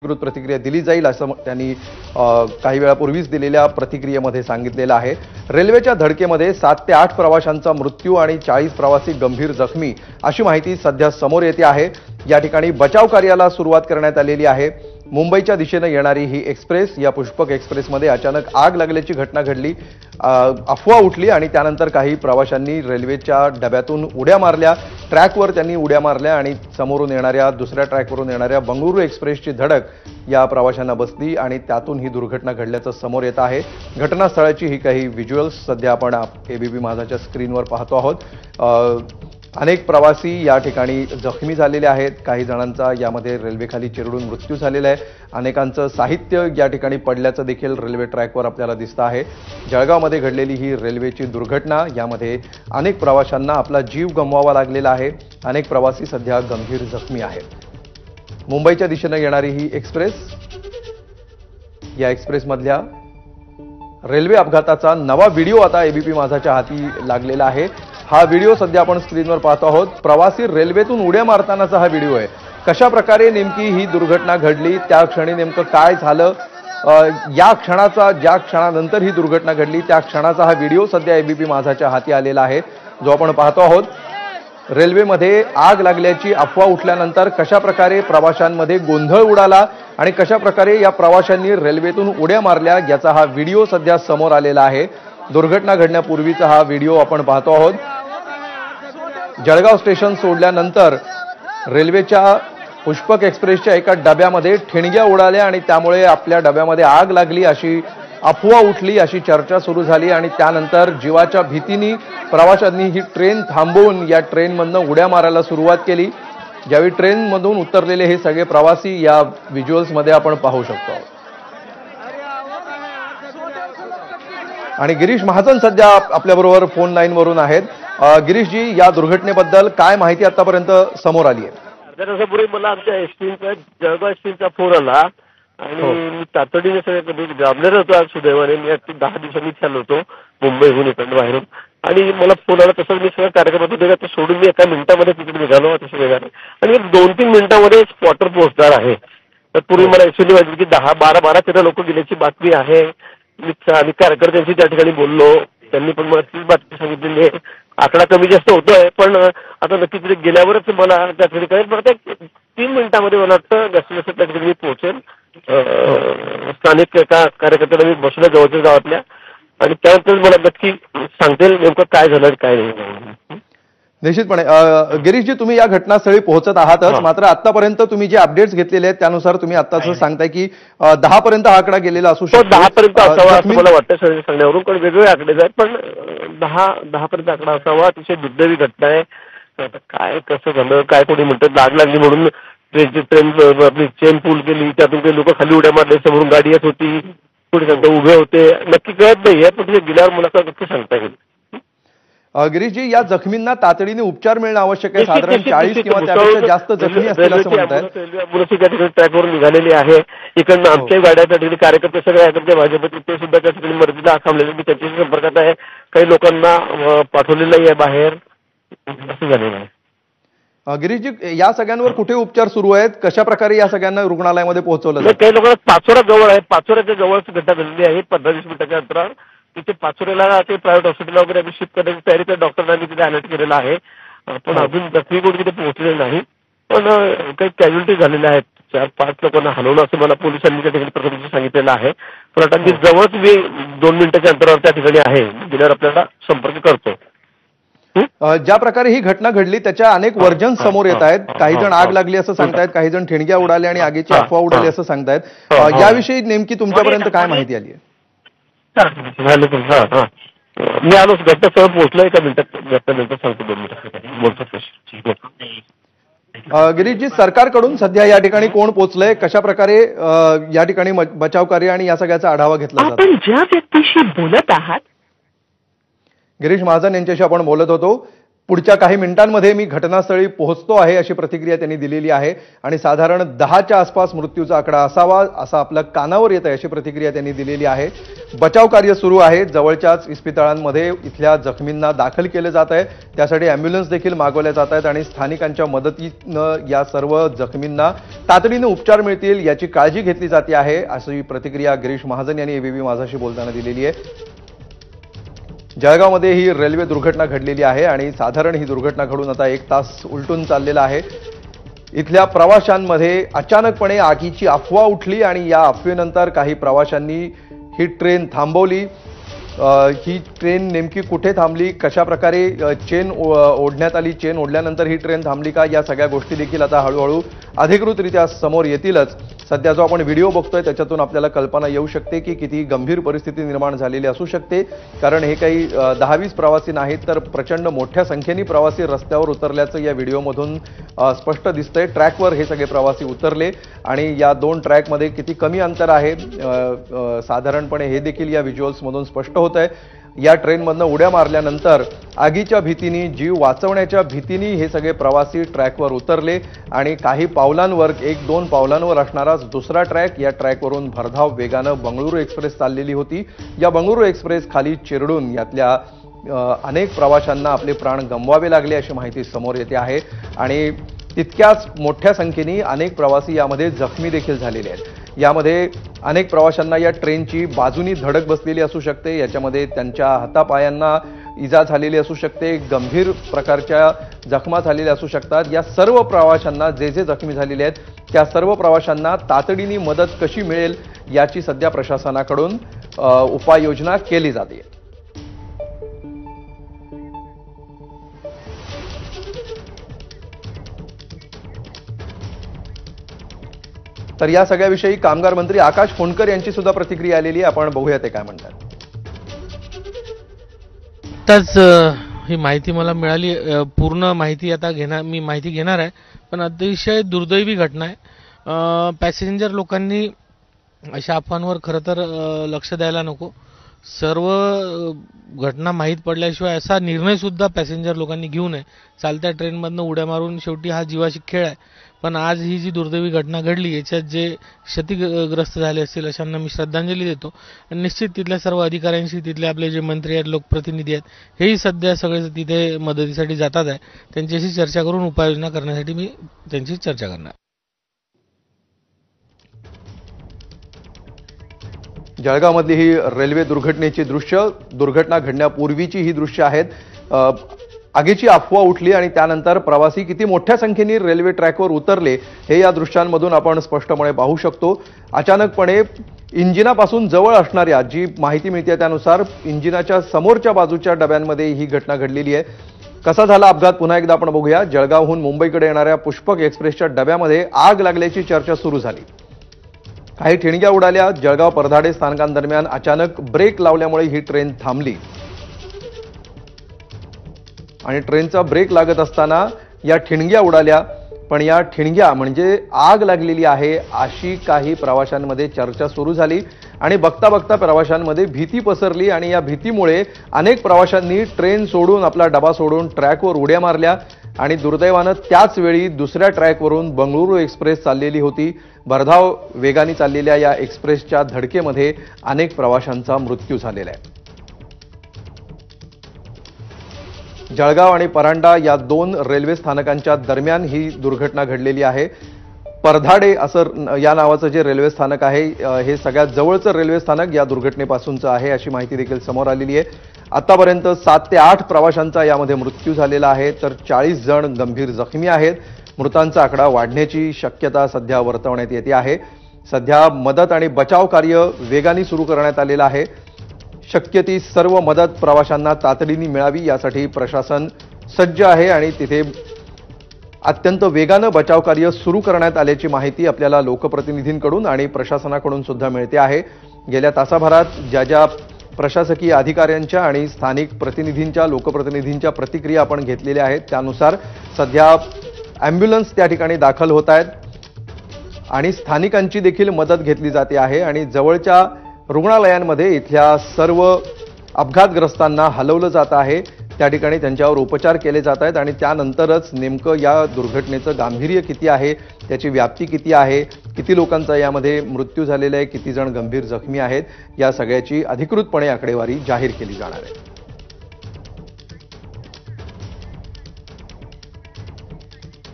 विकृत प्रतिक्रिया दिली जाईल असं त्यांनी काही वेळापूर्वीच दिलेल्या प्रतिक्रियेमध्ये सांगितलेलं आहे। रेल्वेच्या धडकेमध्ये 7 ते 8 प्रवाशांचा मृत्यू आणि 40 प्रवासी गंभीर जखमी अशी माहिती सध्या समोर येते आहे। या ठिकाणी बचाव कार्याला सुरुवात करण्यात आलेली आहे। मुंबईच्या दिशेने येणारी ही एक्सप्रेस या पुष्पक एक्सप्रेसमध्ये अचानक आग लागल्याची घटना घडली। अफवा उठली आणि त्यानंतर काही प्रवाशांनी रेल्वेच्या डब्यातून उड्या मारल्या, ट्रॅकवर त्यांनी उड्या मारल्या आणि समोरून येणाऱ्या दुसऱ्या ट्रॅकवरून येणाऱ्या बंगळुरू एक्सप्रेसची धडक या प्रवाशांना बसली आणि त्यातून ही दुर्घटना घडल्याचं समोर येत आहे। घटनास्थळाची ही काही व्हिज्युअल्स सध्या आपण एबीपी माझाच्या स्क्रीनवर पाहतो आहोत। अनेक प्रवासी या ठिकाणी जखमी झालेले आहेत। काही जणांचा यामध्ये रेल्वेखाली चिरडून मृत्यू झालेला आहे। अनेकांचं साहित्य या ठिकाणी पडल्याचं देखील रेल्वे ट्रॅकवर आपल्याला दिसतं आहे। जळगावमध्ये घडलेली ही रेल्वेची दुर्घटना, यामध्ये अनेक प्रवाशांना आपला जीव गमवावा लागलेला आहे। अनेक प्रवासी सध्या गंभीर जखमी आहेत। मुंबईच्या दिशेने येणारी ही एक्सप्रेस, या एक्सप्रेसमधल्या रेल्वे अपघाताचा नवा व्हिडिओ आता एबीपी माझाच्या हाती लागलेला आहे। हा व्हिडिओ सध्या आपण स्क्रीनवर पाहतो आहोत। प्रवासी रेल्वेतून उड्या मारतानाचा हा व्हिडिओ आहे। कशा प्रकारे नेमकी ही दुर्घटना घडली, त्या क्षणी नेमकं काय झालं, या क्षणाचा, ज्या क्षणानंतर ही दुर्घटना घडली त्या क्षणाचा हा व्हिडिओ सध्या एबीपी माझाच्या हाती आलेला आहे, जो आपण पाहतो आहोत। रेल्वेमध्ये आग लागल्याची अफवा उठल्यानंतर कशा प्रकारे प्रवाशांमध्ये गोंधळ उडाला आणि कशा प्रकारे या प्रवाशांनी रेल्वेतून उड्या मारल्या याचा हा व्हिडिओ सध्या समोर आलेला आहे। दुर्घटना घडण्यापूर्वीचा हा व्हिडिओ आपण पाहतो आहोत। जळगाव स्टेशन सोडल्यानंतर रेल्वेच्या पुष्पक एक्सप्रेसच्या एका डब्यामध्ये ठिणग्या उडाल्या आणि त्यामुळे आपल्या डब्यामध्ये आग लागली अशी अफवा उठली, अशी चर्चा सुरू झाली आणि त्यानंतर जीवाच्या भीतीने प्रवाशांनी ही ट्रेन थांबवून या ट्रेनमधून उड्या मारायला सुरुवात केली। ज्यावेळी ट्रेनमधून उतरलेले हे सगळे प्रवासी या व्हिज्युअल्समध्ये आपण पाहू शकतो। आणि गिरीश महाजन सध्या आपल्याबरोबर फोन लाईनवरून आहेत। गिरीशजी, या दुर्घटनेबद्दल काय माहिती आतापर्यंत समोर आली आहे? अर्ध्या तासापूर्वी मला आमच्या एसटीचा, जळगाव एसटीचा फोन आला आणि मी तातडीने सगळे जामनेर होतो आज सुदैवाने। मी 10 दिवसांनी चाललो होतो मुंबईहून, इकडनं बाहेरून, आणि मला फोन आला तसंच मी सगळं कार्यक्रम होते सोडून मी एका मिनिटामध्ये तिकडे निघालो अतिशय वेगाने, आणि 2-3 मिनिटांमध्ये स्पॉटर पोहोचणार आहे। तर पूर्वी मला ऍक्च्युअली वाटलं की 12-13 लोक गेल्याची बातमी आहे। आणि कार्यकर्त्यांशी त्या ठिकाणी बोललो, त्यांनी पण मला तीच बातमी सांगितलेली आहे। आकडा कमी जास्त होतोय, पण आता नक्की तिथे गेल्यावरच मला त्या ठिकाणी कळेल। फक्त 3 मिनिटांमध्ये मला वाटतं जास्तीत जास्त त्या ठिकाणी मी पोहोचेल। स्थानिक एका कार्यकर्त्याला मी बसलो जवळच्या गावातल्या, आणि त्यानंतर मला नक्की सांगता येईल नेमकं काय झालं आणि काय नाही। निश्चितपणे गिरीशजी, तुम्ही या घटनास्थळी पोहोचत आहातच, मात्र आतापर्यंत तुम्ही जे अपडेट्स घेतलेले आहेत त्यानुसार तुम्ही आताच सांगताय की 10 पर्यंत हा आकडा गेलेला असू शकतो। 10 पर्यंत असावा असं मला वाटतं सांगण्यावरून, पण वेगवेगळे आकडे आहेत, पण 10 पर्यंत आकडा असावा। अतिशय दुर्दैवी घटना आहे। काय कसं झालं, काय कोणी म्हणतात आग लागली म्हणून ट्रेन आपली चेन पूल केली, त्यातून काही लोक खाली उड्या मारले, समोरून गाडी येत होती, कोणी सांगता उभे होते, नक्की कळत नाहीये, पण तिथे गेल्यावर मला नक्की सांगता येईल। गिरीशजी, या जखमींना तातडीने उपचार मिळणं आवश्यक आहे। साधारण 40 किंवा त्यापेक्षा जास्त जखमी असतील असं म्हणतात। रेल्वे ॲम्ब्युलन्स त्या ठिकाणी ट्रॅकवरून निघालेली आहे। इकडनं आमच्या गाड्या त्या ठिकाणी कार्यकर्ते सगळे आहेत भाजपचे, ते सुद्धा त्या ठिकाणी मदतीला थांबलेले, मी त्यांच्याशी संपर्कात आहे। काही लोकांना पाठवलेलं आहे बाहेर, असं झालेलं आहे। गिरीशजी, या सगळ्यांवर कुठे उपचार सुरू आहेत? कशा प्रकारे या सगळ्यांना रुग्णालयामध्ये पोहोचवलं जातं? काही लोकांना पाचोरा जवळ आहे, पाचोऱ्याच्या जवळच घटना झालेली आहे। 15-20 मिनिटाच्या अंतरावर तिथे पाचोऱ्याला ते प्रायव्हेट हॉस्पिटलला वगैरे आम्ही शिफ्ट करण्याची तयारी त्या डॉक्टरांनी तिथे अलर्ट केलेला आहे, पण अजून जखमी कोणी तिथे पोहोचले नाही। पण काही कॅज्युअलिटी झालेल्या आहेत, 4-5 लोकांना हलवलं असं मला पोलिसांनी त्या ठिकाणी प्रथम सांगितलेलं आहे। पण आता मी जवळच मी 2 मिनिटाच्या अंतरावर त्या ठिकाणी आहे, गेल्यावर आपल्याला संपर्क करतो। ज्या प्रकारे ही घटना घडली त्याच्या अनेक वर्जन समोर येत आहेत। काही जण आग लागली असं सांगतायत, काही जण ठिणग्या उडाल्या आणि आगीची अफवा उडाली असं सांगतायत। याविषयी नेमकी तुमच्यापर्यंत काय माहिती आली आहे? मी आलो, घटनास्थळ पोहोचलो, एका मिनिटात सांगतो, 2 मिनिटात। गिरीशजी, सरकारकडून सध्या या ठिकाणी कोण पोहोचलंय, कशा प्रकारे या ठिकाणी बचाव कार्य आणि या सगळ्याचा आढावा घेतला जातो? आपण ज्या व्यक्तीशी बोलत आहात, गिरीश महाजन यांच्याशी आपण बोलत होतो। पुढच्या काही मिनिटांमध्ये मी घटनास्थळी पोहोचतो आहे अशी प्रतिक्रिया त्यांनी दिलेली आहे आणि साधारण 10च्या आसपास मृत्यूचा आकडा असावा असं आपल्या कानावर येत आहे अशी प्रतिक्रिया त्यांनी दिलेली आहे. बचाव कार्य सुरू आहे. जवळच्याच इस्पितळांमध्ये इथल्या जखमींना दाखल केले जात आहे. त्यासाठी अँब्युलन्स देखील मागवल्या जात आहेत आणि स्थानिकांच्या मदतीनं या सर्व जखमींना तातडीने उपचार मिळतील याची काळजी घेतली जाते आहे अशी प्रतिक्रिया गिरीश महाजन यांनी एबीपी माझाशी बोलताना दिलेली आहे. जळगावमध्ये ही रेल्वे दुर्घटना घडलेली आहे आणि साधारण ही दुर्घटना घडून आता 1 तास उलटून चाललेला आहे. इथल्या प्रवाशांमध्ये अचानकपणे आगीची अफवा उठली आणि या अफवेनंतर काही प्रवाशांनी ही ट्रेन थांबवली. ही ट्रेन नेमकी कुठे थांबली, कशा प्रकारे चेन ओढण्यात आली, चेन ओढल्यानंतर ही ट्रेन थांबली का, या सगळ्या गोष्टी देखील आता हळूहळू अधिकृतरित्या समोर येतीलच. सध्या जो आपण व्हिडिओ बघतोय त्याच्यातून आपल्याला कल्पना येऊ शकते की किती गंभीर परिस्थिती निर्माण झालेली असू शकते. कारण हे काही 10-20 प्रवासी नाहीत तर प्रचंड मोठ्या संख्येने प्रवासी रस्त्यावर उतरल्याचं या व्हिडिओमधून स्पष्ट दिसतंय. ट्रॅकवर हे सगळे प्रवासी उतरले आणि या 2 ट्रॅकमध्ये किती कमी अंतर आहे साधारणपणे हे देखील या व्हिज्युअल्समधून स्पष्ट होत आहे. या ट्रेनमधनं उड्या मारल्यानंतर आगीच्या भीतीने, जीव वाचवण्याच्या भीतीने हे सगळे प्रवासी ट्रॅकवर उतरले आणि काही पावलांवर, 1-2 पावलांवर असणाराच दुसरा ट्रॅक, या ट्रॅकवरून भरधाव वेगानं बंगळुरू एक्सप्रेस चाललेली होती. या बंगळुरू एक्सप्रेस खाली चिरडून यातल्या अनेक प्रवाशांना आपले प्राण गमवावे लागले अशी माहिती समोर येते आहे आणि तितक्याच मोठ्या संख्येने अनेक प्रवासी यामध्ये जखमी देखील झालेले आहेत. यामध्ये अनेक प्रवाशांना या ट्रेनची बाजूनी धडक बसलेली असू शकते. याच्यामध्ये त्यांच्या हातापायांना इजा झालेली असू शकते, गंभीर प्रकारच्या जखमा झालेल्या असू शकतात. या सर्व प्रवाशांना, जे जखमी झालेले आहेत त्या सर्व प्रवाशांना तातडीने मदत कशी मिळेल याची सध्या प्रशासनाकडून उपाययोजना केली जाते. तर या सगळ्याविषयी कामगार मंत्री आकाश फोंडकर यांची सुद्धा प्रतिक्रिया आलेली आहे. आपण बघूया ते काय म्हणतात. आताच ही माहिती मला मिळाली. पूर्ण माहिती आता मी माहिती घेणार आहे. पण अतिशय दुर्दैवी घटना आहे. पॅसेंजर लोकांनी अशा अफवांवर खरं तर लक्ष द्यायला नको. सर्व घटना माहीत पडल्याशिवाय असा निर्णय सुद्धा पॅसेंजर लोकांनी घेऊ नये. चालत्या ट्रेनमधनं उड्या मारून शेवटी हा जीवाशी खेळ आहे. पण आज ही जी दुर्दैवी घटना घडली याच्यात जे क्षतिग्रस्त झाले असतील अशांना मी श्रद्धांजली देतो. आणि निश्चित तिथल्या सर्व अधिकाऱ्यांशी, तिथले आपले जे मंत्री आहेत, लोकप्रतिनिधी आहेत, हेही सध्या सगळे तिथे मदतीसाठी जातात आहे. त्यांच्याशी चर्चा करून उपाययोजना करण्यासाठी मी त्यांची चर्चा करणार. जळगावमधली ही रेल्वे दुर्घटनेची दृश्य, दुर्घटना घडण्यापूर्वीची ही दृश्य आहेत. आगीची अफवा उठली आणि त्यानंतर प्रवासी किती मोठ्या संख्येने रेल्वे ट्रॅकवर उतरले हे या दृश्यांमधून आपण स्पष्टपणे पाहू शकतो. अचानकपणे इंजिनापासून जवळ असणाऱ्या, जी माहिती मिळते त्यानुसार इंजिनाच्या समोरच्या बाजूच्या डब्यांमध्ये ही घटना घडलेली आहे. कसा झाला अपघात पुन्हा एकदा आपण बघूया. जळगावहून मुंबईकडे येणाऱ्या पुष्पक एक्सप्रेसच्या डब्यामध्ये आग लागल्याची चर्चा सुरू झाली. काही ठिणग्या उडाल्या. जळगाव परधाडे स्थानकांदरम्यान अचानक ब्रेक लावल्यामुळे ही ट्रेन थांबली आणि ट्रेनचा ब्रेक लागत असताना या ठिणग्या उडाल्या. पण या ठिणग्या म्हणजे आग लागलेली आहे अशी काही प्रवाशांमध्ये चर्चा सुरू झाली आणि बघता बघता प्रवाशांमध्ये भीती पसरली आणि या भीतीमुळे अनेक प्रवाशांनी ट्रेन सोडून, आपला डबा सोडून ट्रॅकवर उड्या मारल्या आणि दुर्दैवानं त्याच वेळी दुसऱ्या ट्रॅकवरून बंगळुरू एक्सप्रेस चाललेली होती. भरधाव वेगाने चाललेल्या या एक्सप्रेसच्या धडकेमध्ये अनेक प्रवाशांचा मृत्यू झालेला आहे. जळगाव आणि परांडा या 2 रेल्वे स्थानकांच्या दरम्यान ही दुर्घटना घडलेली आहे. परधाडे असं या नावाचं जे रेल्वे स्थानक आहे हे सगळ्यात जवळचं रेल्वे स्थानक या दुर्घटनेपासूनचं आहे अशी माहिती देखील समोर आलेली आहे. आतापर्यंत 7 ते 8 प्रवाशांचा यामध्ये मृत्यू झालेला आहे तर 40 जण गंभीर जखमी आहेत. मृतांचा आकडा वाढण्याची शक्यता सध्या वर्तवण्यात येते आहे. सध्या मदत आणि बचाव कार्य वेगाने सुरू करण्यात आलेलं आहे. शक्य ती सर्व मदत प्रवाशांना तातडीने मिळावी यासाठी प्रशासन सज्ज आहे आणि तिथे अत्यंत वेगानं बचाव कार्य सुरू करण्यात आल्याची माहिती आपल्याला लोकप्रतिनिधींकडून आणि प्रशासनाकडून सुद्धा मिळते आहे. गेल्या तासाभरात ज्या प्रशासकीय अधिकाऱ्यांच्या आणि स्थानिक प्रतिनिधींच्या, लोकप्रतिनिधींच्या प्रतिक्रिया आपण घेतलेल्या आहेत त्यानुसार सध्या अँब्युलन्स त्या ठिकाणी दाखल होत आहेत आणि स्थानिकांची देखील मदत घेतली जाते आहे आणि जवळच्या रुग्णालयांमध्ये इथल्या सर्व अपघातग्रस्तांना हलवलं जात आहे. त्या ठिकाणी त्यांच्यावर उपचार केले जात आहेत आणि त्यानंतरच नेमकं या दुर्घटनेचं गांभीर्य किती आहे, त्याची व्याप्ती किती आहे, किती लोकांचा यामध्ये मृत्यू झालेला आहे, किती जण गंभीर जखमी आहेत, या सगळ्याची अधिकृतपणे आकडेवारी जाहीर केली जाणार आहे.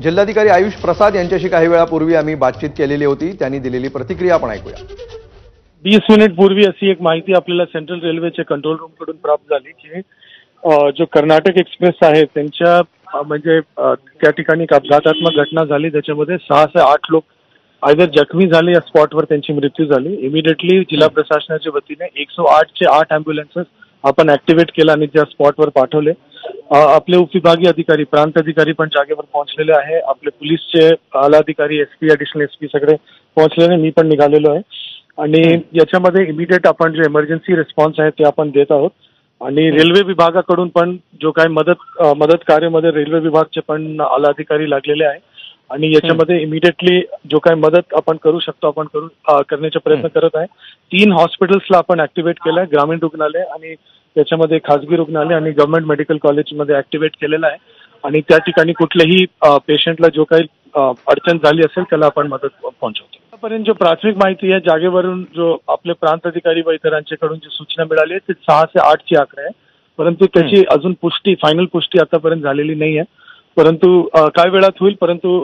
जिल्हाधिकारी आयुष प्रसाद यांच्याशी काही वेळापूर्वी आम्ही बातचीत केलेली होती. त्यांनी दिलेली प्रतिक्रिया आपण ऐकूया. 20 मिनिट पूर्वी अशी एक माहिती आपल्याला सेंट्रल रेल्वेच्या कंट्रोल रूम कडून प्राप्त झाली की जो कर्नाटक एक्सप्रेस आहे त्यांच्या म्हणजे त्या ठिकाणी एक अपघातात्मक घटना झाली. त्याच्यामध्ये 6 ते 8 लोक आयदर जखमी झाले या स्पॉटवर त्यांची मृत्यू झाली. इमिडिएटली जिल्हा प्रशासनाच्या वतीने 108चे 8 अँब्युलन्सेस आपण ऍक्टिव्हेट केला आणि त्या स्पॉटवर पाठवले. आपले उपविभागीय अधिकारी, प्रांत अधिकारी पण जागेवर पोहोचलेले आहे. आपले पोलीसचे आला अधिकारी, एसपी, ऍडिशनल एसपी सगळे पोहोचलेले, मी पण निघालेलो आहे. आणि याच्यामध्ये इमिडिएट आपण जे इमर्जन्सी रिस्पॉन्स आहे ते आपण देत आहोत. आणि रेल्वे विभागाकडून पण जो काही मदत कार्यामध्ये रेल्वे विभागचे पण आला अधिकारी लागलेले आहे. आणि याच्यामध्ये इमिडिएटली जो काही मदत आपण करू शकतो आपण करण्याचा प्रयत्न करत आहे. 3 हॉस्पिटल्सला आपण ऍक्टिव्हेट केलंय, ग्रामीण रुग्णालय आणि त्याच्यामध्ये खासगी रुग्णालय आणि गव्हर्नमेंट मेडिकल कॉलेजमध्ये ऍक्टिव्हेट केलेलं आहे. आणि त्या ठिकाणी कुठल्याही पेशंटला जो काही अडचण झाली असेल त्याला आपण मदत पोहोचवतो. आतापर्यंत जो प्राथमिक माहिती आहे जागेवरून जो आपले प्रांत अधिकारी व इतरांच्याकडून जी सूचना मिळाली आहे ते 6 ते 8ची आकडे आहे. परंतु त्याची अजून फायनल पुष्टी आतापर्यंत झालेली नाही आहे. परंतु काय वेळात होईल. परंतु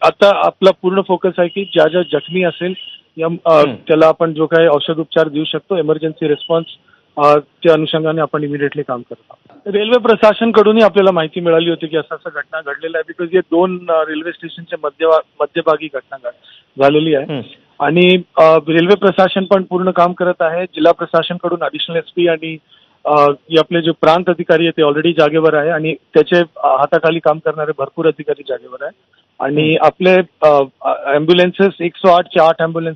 आता आपला पूर्ण फोकस आहे की ज्या जखमी असेल त्याला आपण जो काही औषध उपचार देऊ शकतो, इमर्जन्सी रिस्पॉन्स त्या अनुषंगाने आपण इमिडिएटली काम करतो. रेल्वे प्रशासनकडूनही आपल्याला माहिती मिळाली होती की असं घटना घडलेला आहे. बिकॉज हे 2 रेल्वे स्टेशनच्या मध्यभागी घटना झालेली आहे. आणि रेल्वे प्रशासन पण पूर्ण काम करत आहे. जिल्हा प्रशासनकडून ऍडिशनल एसपी आणि आपले जे प्रांत अधिकारी आहे ते ऑलरेडी जागेवर आहे आणि त्याचे हाताखाली काम करणारे भरपूर अधिकारी जागेवर आहे. आणि आपले अँब्युलन्सेस 108चे 8 अँब्युलन्स